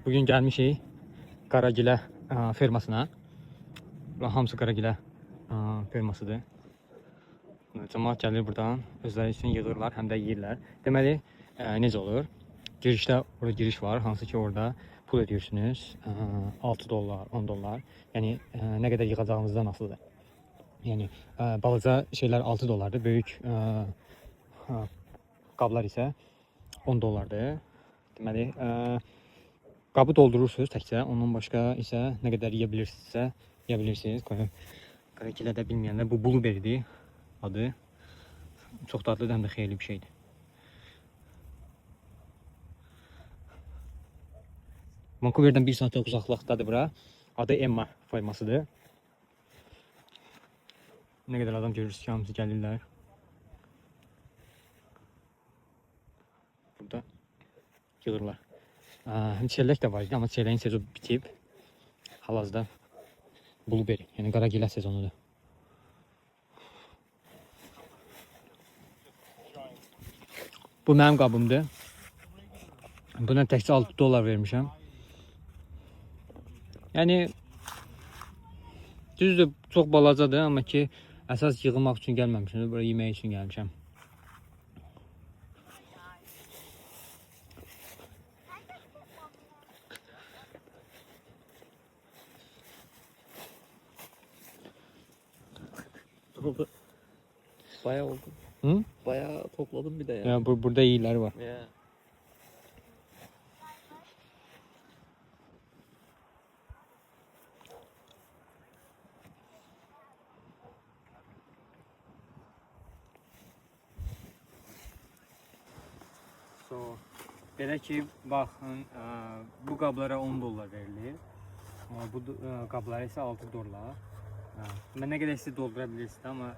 Bugün gelmişik Qaragilə fermasına. Hamısı Qaragilə fermasıdır. Cəmaət gəlir buradan, özləri üçün yığırlar, həm də yeyirlər. Deməli, necə olur? Girişdə orada giriş var, hansı ki orada pul ödəyirsiniz. 6 dollar, 10 dollar. Yəni nə qədər yığacağınızdan asılıdır. Yəni balaca şeylər 6 dollardır, böyük qablar isə 10 dollardır. Deməli, qabı doldurursunuz təkcə, ondan başqa isə nə qədər yeyə bilirsinizsə, yeyə bilirsiniz. Qaragilə də bilməyənlər, bu blueberry'dir adı. Çox dadlıdır, həm də xeyirli bir şeydir. Vancouver'dən 1 saatlıq uzaqlıqdadır bura. Adı Emma fermasıdır. Nə qədər adam görürsünüz ki, hamısı gəlirlər. Burada yığırlar. Həm çəllək də var idi, amma çəlləyin sezonu bitib. Hal-hazırda blueberry, yəni Qaragilə sezonudur. Bu mənim qabımdır. Buna təkcə 6 dollar vermişəm. Yəni düzdür, çox balacadır, amma ki əsas yığılmaq üçün gəlməmişəm, bura yemək üçün gəlmişəm. Bayağı oldu. Hı? Bayağı topladım bir de ya. Ya burada iyiler var. Ya. Belə ki, baxın, bu qablara 10 dollar verilir. Bu qablara isə 6 dollar. Nə qədər siz doldura bilirsiniz, amma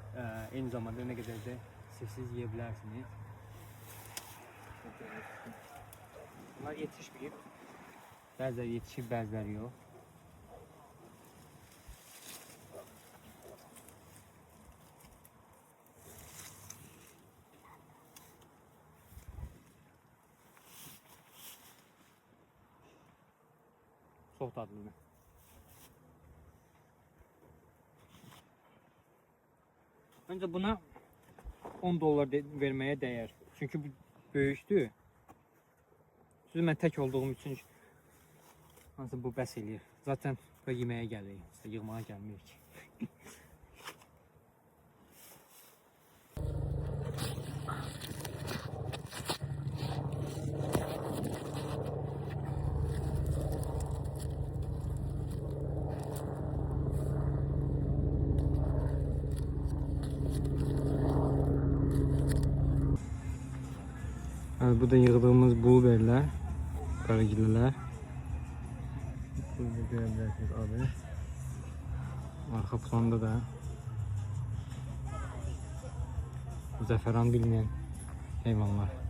eyni zamanda nə qədər də siz yeyə bilərsiniz. Bunlar yetişməyib. Bəziləri yetişib, bəziləri yox. Çox dadlıdır. Məncə buna 10 dollar verməyə dəyər. Çünki bu böyükdür. Siz mən tək olduğum üçün hansı bu bəs eləyir. Zaten bu yeməyə gəlirik, yığmağa gəlmirik. Evet, bu da yığdığımız blueberry'ler, Qaragilələr. Burada görebilirsiniz abi. Arka planda da zəfəran bilmeyen hayvanlar.